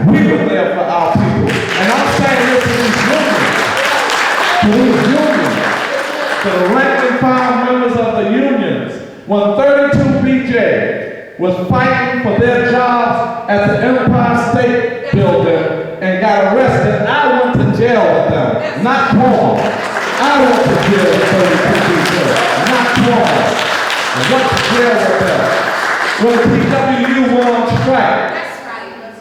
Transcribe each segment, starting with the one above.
We were there for our people. And I'm saying this to these unions, to the rank and file members of the unions. When 32 BJ was fighting for their jobs at the Empire State Building and got arrested, I went to jail with them, not Cuomo. I went to jail with 32 BJ, not Cuomo. I went to jail with them. When the PWU went on strike,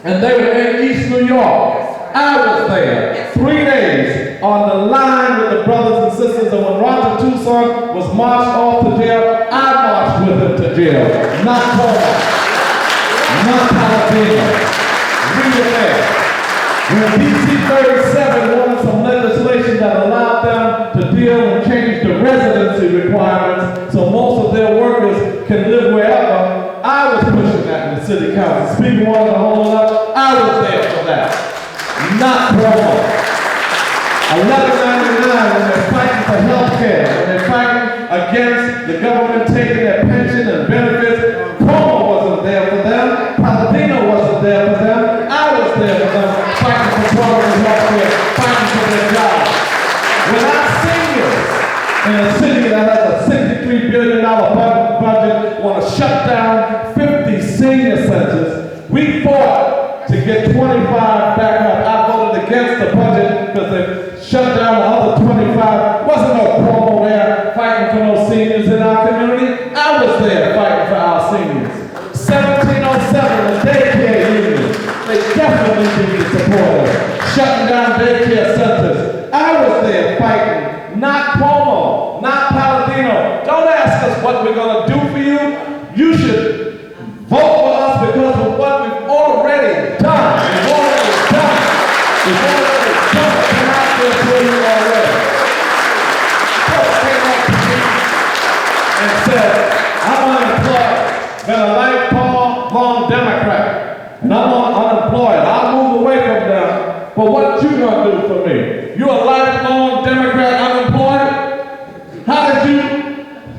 and they were in East New York, I was there 3 days on the line with the brothers and sisters, and when Roger Tucson was marched off to jail, I marched with him to jail. Not Cuomo, not Palladino. We were there. When DC 37 wanted some legislation that allowed them to deal and change the residency requirements so most of their workers can live wherever, I was pushing that in the city council. Speaker wanted to hold it up, I was there for that. Not Cuomo. 1199, when they're fighting for health care, when they're fighting against the government taking their pension and benefits, Cuomo wasn't there for them, Palladino wasn't there for them, I was there for them, fighting for quality health care, fighting for their jobs. When our seniors in a city that has a $63 billion budget want to shut down 50 senior centers, we fought to get 25 back up. I voted against the budget because they shut down the other 25. Wasn't no Cuomo there fighting for those seniors in our community. I was there fighting for our seniors. 1707, the daycare union. They definitely needed support. Shutting down daycare centers. I was there fighting. Not Cuomo, not Palladino. Don't ask us what we're going to do for you. You should vote for us because of what we've already done. We've already done. We've already done. We're out there for you already. Folks came up to me and said, I'm unemployed, been a lifelong Democrat, and I'm unemployed. I'll move away from them, but what you gonna do for me? You a lifelong Democrat unemployed? How did you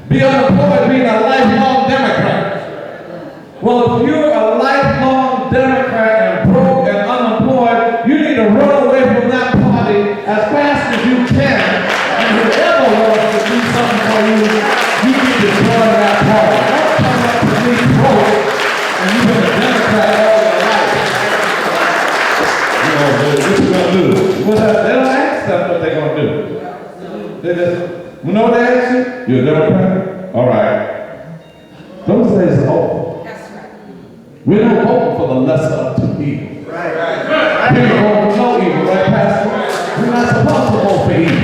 be unemployed being a lifelong Democrat? Well, if you're a lifelong Democrat and broke and unemployed, you need to run away from that party as fast as you can. And whoever wants to do something for you, you need to join that party. Don't come up to me broke and you've been a Democrat all your life. You know, what you gonna do? Well, they don't ask them what they're gonna do. They just, you know what they ask you? You're a Democrat? All right. Those days are over. We're not voting for the lesser of two evils. Right. People vote for no evil, right, Pastor? We're not supposed to vote for evil.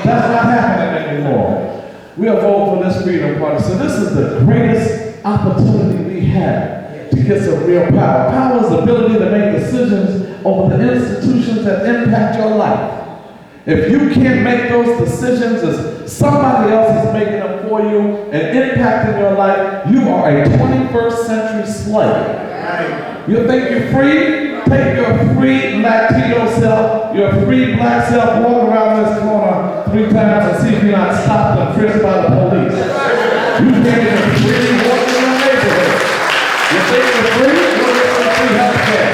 That's not happening anymore. We are voting for this freedom party. So this is the greatest opportunity we have to get some real power. Power is the ability to make decisions over the institutions that impact your life. If you can't make those decisions as somebody else is making them for you and impacting your life, you are a 21st century slave. You think you're free? Take your free Latino self, your free black self, walk around this corner 3 times and see if you're not stopped and frisked by the police. You can't even freely walk in your neighborhood. You think you're free? You'll get some free health care.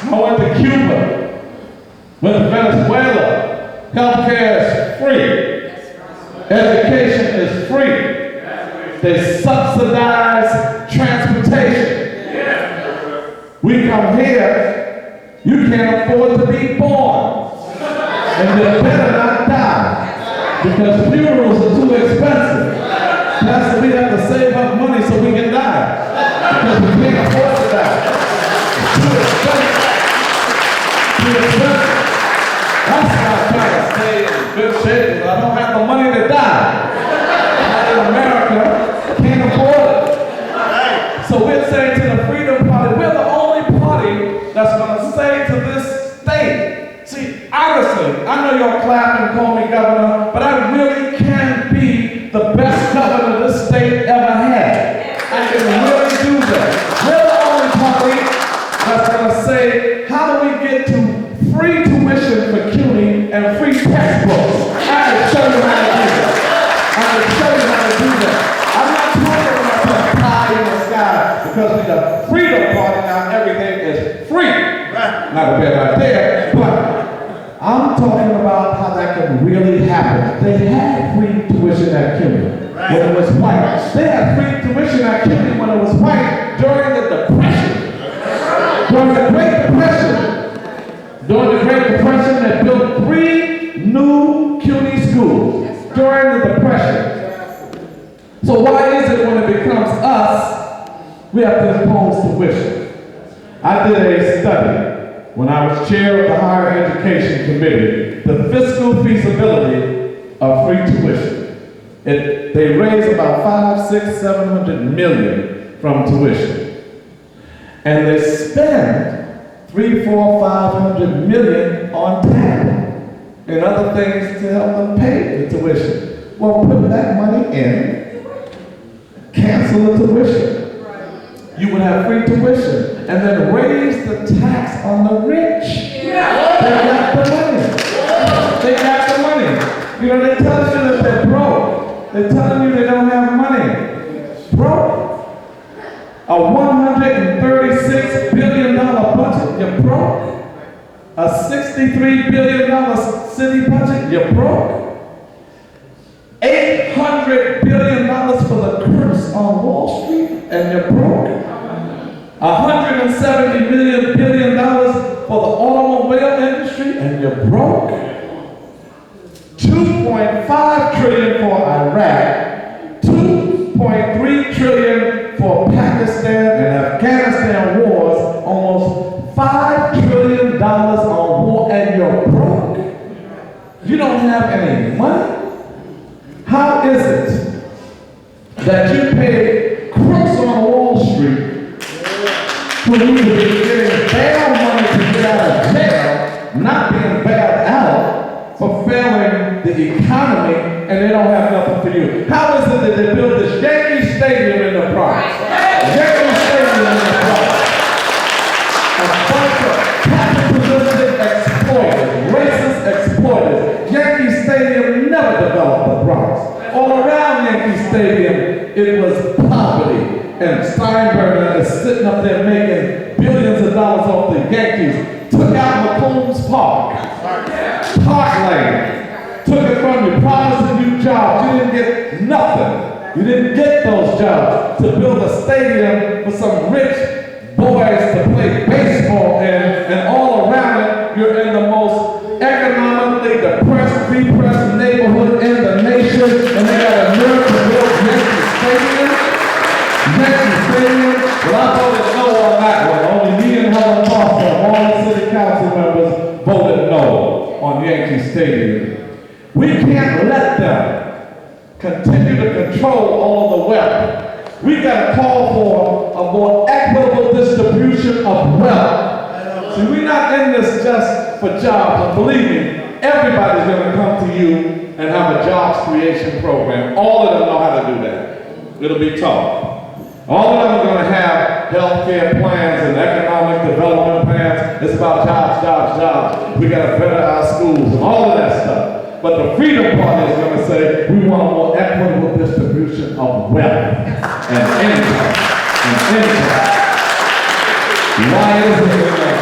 I went to Cuba. Went to Venezuela. Health care is free. Education is free. They subsidize transportation. We come here, you can't afford to be born. And you better not die. Because funerals are too expensive. Pastor, we have to save up money so we can die. Because we can't afford to die. It's too expensive. Too expensive. That's why I'm trying to stay in good shape, because I don't have the money to die. Not in America, can't afford it. So we're saying to the Freedom Party, we're the only party that's going to say to this state, see, honestly, I know y'all clap and call me governor, but I really can be the best governor this state ever had. I can really do that. We're the only party that's going to say, how do we get to free tuition for CUNY and free textbooks? I can show you how to do that. I can show you how to do that. I'm not talking about putting pie in the sky because we're the Freedom Party now everything is not a bad idea, but I'm talking about how that can really happen. They had free tuition at CUNY when it was white. They had free tuition at CUNY when it was white during the Depression. During the Great Depression. During the Great Depression, they built 3 new CUNY schools during the Depression. So why is it when it becomes us, we have to impose tuition? I did a study when I was chair of the Higher Education Committee, the fiscal feasibility of free tuition. They raised about 500, 600, 700 million from tuition. And they spend 300, 400, 500 million on tap and other things to help them pay the tuition. Well, put that money in, cancel the tuition. You would have free tuition, and then raise the tax on the rich. Yeah. They got the money. They got the money. You know, they tell you that they're broke. They're telling you they don't have money. Broke. A $136 billion budget, you're broke. A $63 billion city budget, you're broke. $800 billion for the Crooks on Wall Street, and you're broke. $170 billion for the automobile industry, and you're broke. $2.5 trillion for Iraq, $2.3 trillion for Pakistan and Afghanistan wars, almost $5 trillion on war, and you're broke. You don't have any money. How is it that you pay crooks on Wall Street who need to be getting bail money to get out of jail, not being bailed out for failing the economy, and they don't have nothing for you? How is it that they built this Yankee Stadium in the Bronx? Yankee Stadium in the Bronx. A bunch of capitalistic exploiters, racist exploiters. Yankee Stadium never developed the Bronx. All around Yankee Stadium, it was poverty. And Steinbrenner is sitting up there making billions of dollars off the Yankees. Took out McCombs Park, Parkland, took it from you, promised you jobs. You didn't get nothing. You didn't get those jobs to build a stadium for some rich boys to play baseball in, and all around it, you're in the most economically depressed, repressed neighborhood in the nation, and they got a nerve to build Yankee Stadium. Yankee Stadium, well, I voted no on that one. Only me and Helen Foster, all the city council members, voted no on Yankee Stadium. We can't let them continue to control all of the wealth. We got to call for a more equitable distribution of wealth. See, we're not in this just for jobs, and believe me, everybody's going to come to you and have a jobs creation program. All of them know how to do that. It'll be tough. All of them are going to have health care plans and economic development plans. It's about jobs, jobs, jobs. We got to better our schools and all of that stuff. But the Freedom Party is going to say we want a more equitable distribution of wealth and income. Why is it that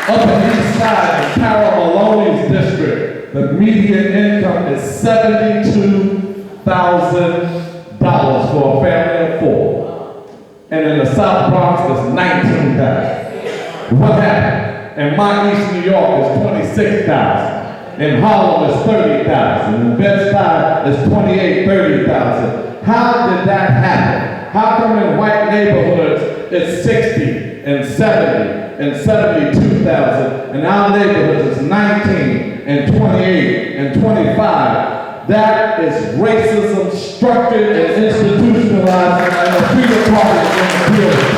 up on the east side of Carol Maloney's district, the median income is $72,000 for a family of 4? And in the South Bronx, it's $19,000. What happened? In my East New York, it's $26,000. In Harlem, it's $30,000. In Bed-Stuy, it's $28,000, $30,000. How did that happen? How come in white neighborhoods, it's $60,000 and $70,000 and $72,000, and our neighborhoods is $19,000 and $28,000 and $25,000? That is racism structured and institutionalized, and the Freedom Party is going to deal with it.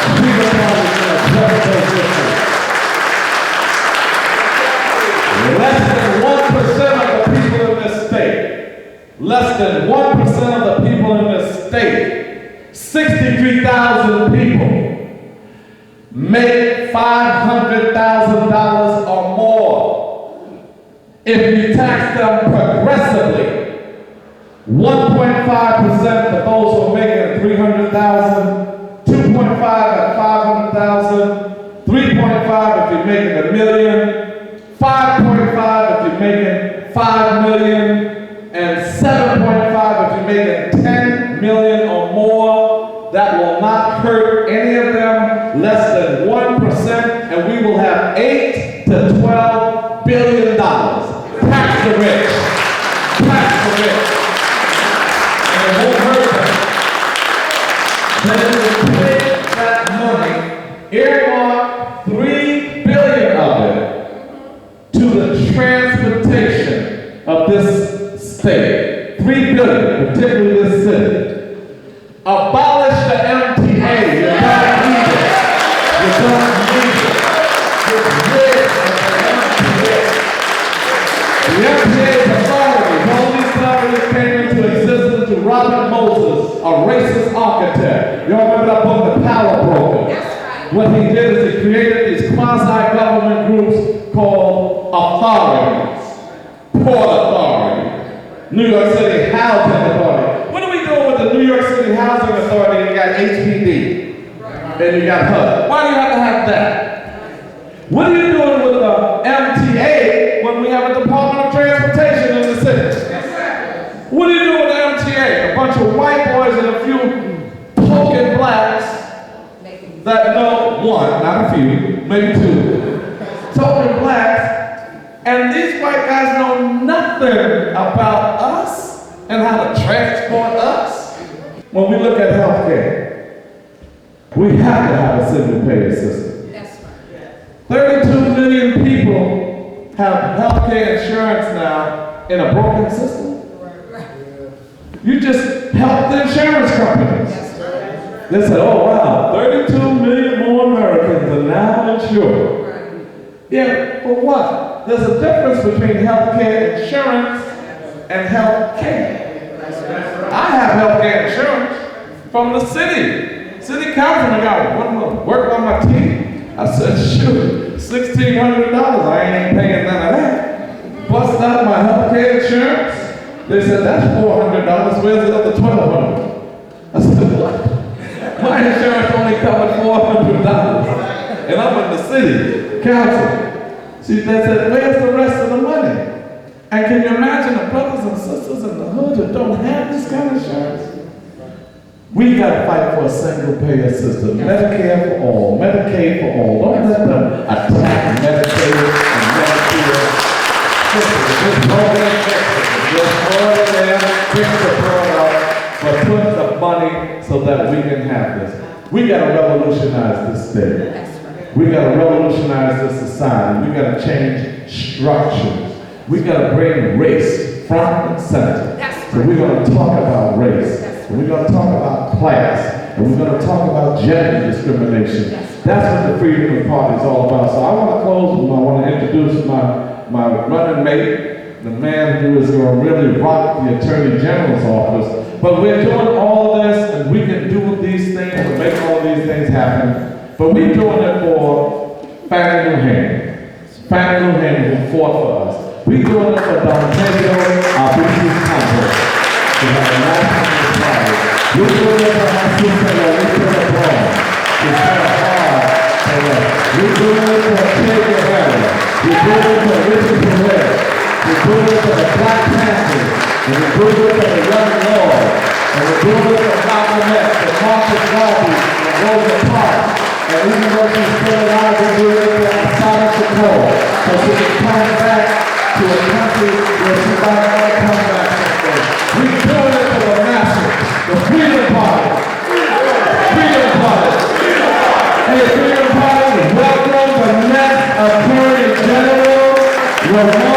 The Freedom Party is going to address those issues. Less than 1% of the people in this state, less than 1% of the people in this state, 63,000 people, make $500,000 or more. If you tax them progressively, 1.5% for those who are making $300,000, 2.5% at $500,000, 3.5 if you're making $1 million, 5.5 if you're making $5 million, and 7.5 if you're making $10 million or more. That will not hurt any of them, less than 1%, and we will have $8 to $12 billion. Tax the rich. Tax the rich. And it won't hurt them. Then we will take that money, earmark $3 billion of it to the transportation of this state. $3 billion, particularly this city. Abolish the MTA. You don't need it. You don't need it. Get rid of the MTA. The MTA's authorities, all these authorities came into existence to Robert Moses, a racist architect. You all remember that book, The Power Broker? That's right. What he did is he created these quasi-government groups called authorities. Port Authority, New York City Housing Authority. What are we doing with the New York City Housing Authority? You got HPD, and you got HUD. Why do you have to have that? What are you doing with the MTA when we have a Department of Transportation in the city? What are you doing with the MTA? A bunch of white boys and a few token blacks that know one, not a few, maybe two, token blacks, and these white guys know nothing about us and how to transport us. When we look at healthcare, we have to have a single payer system. That's right. 32 million people have healthcare insurance now in a broken system. You just help the insurance companies. They said, oh wow, 32 million more Americans are now insured. Yeah, for what? There's a difference between healthcare insurance and health care. I have health care insurance from the city. City councilman got one more work on my teeth. I said, shoot, $1,600, I ain't paying none of that. Busted out my health care insurance. They said, that's $400, where's the other $1,200? I said, what? My insurance only covered $400. And I'm in the city council. See, they said, where's the rest of the money? And can you imagine the brothers and sisters in the hood who don't have this kind of insurance? We got to fight for a single payer system. Medicare for all, Medicaid for all. Don't let them attack Medicaid and Medicare. Just hold it there, fix the product, but put the money so that we can have this. We got to revolutionize this state. We got to revolutionize this society. We got to change structures. We got to bring race front and center. So we're going to talk about race. And we're going to talk about class. And we're going to talk about gender discrimination. That's what the Freedom Party is all about. So I want to close and I want to introduce my running mate, the man who is going to really rock the Attorney General's office. But we're doing all this, and we can do these things and make all these things happen. But we're doing it for Fannie Lou Hamer. Fannie Lou Hamer who fought for us. We're doing it for Donatello, our business council. We have a national party. We're doing it for our sister, Viola Plummer. It's kind of hard for us. We're doing it for Che Guevara. We're doing it for Richard Perez. We're doing it for the Black Panthers. And we're doing it for the Young Lord. And we're doing it for Malcolm X, for Marcus Garvey, and Rosa Parks. And even though she's still alive, we're doing it for Asada Shakur. So she can come back to a country where she might not come back someday. We're doing it for the masses, the Freedom Party. Freedom Party. Hey, Freedom Party, welcome the next Attorney General, Ramon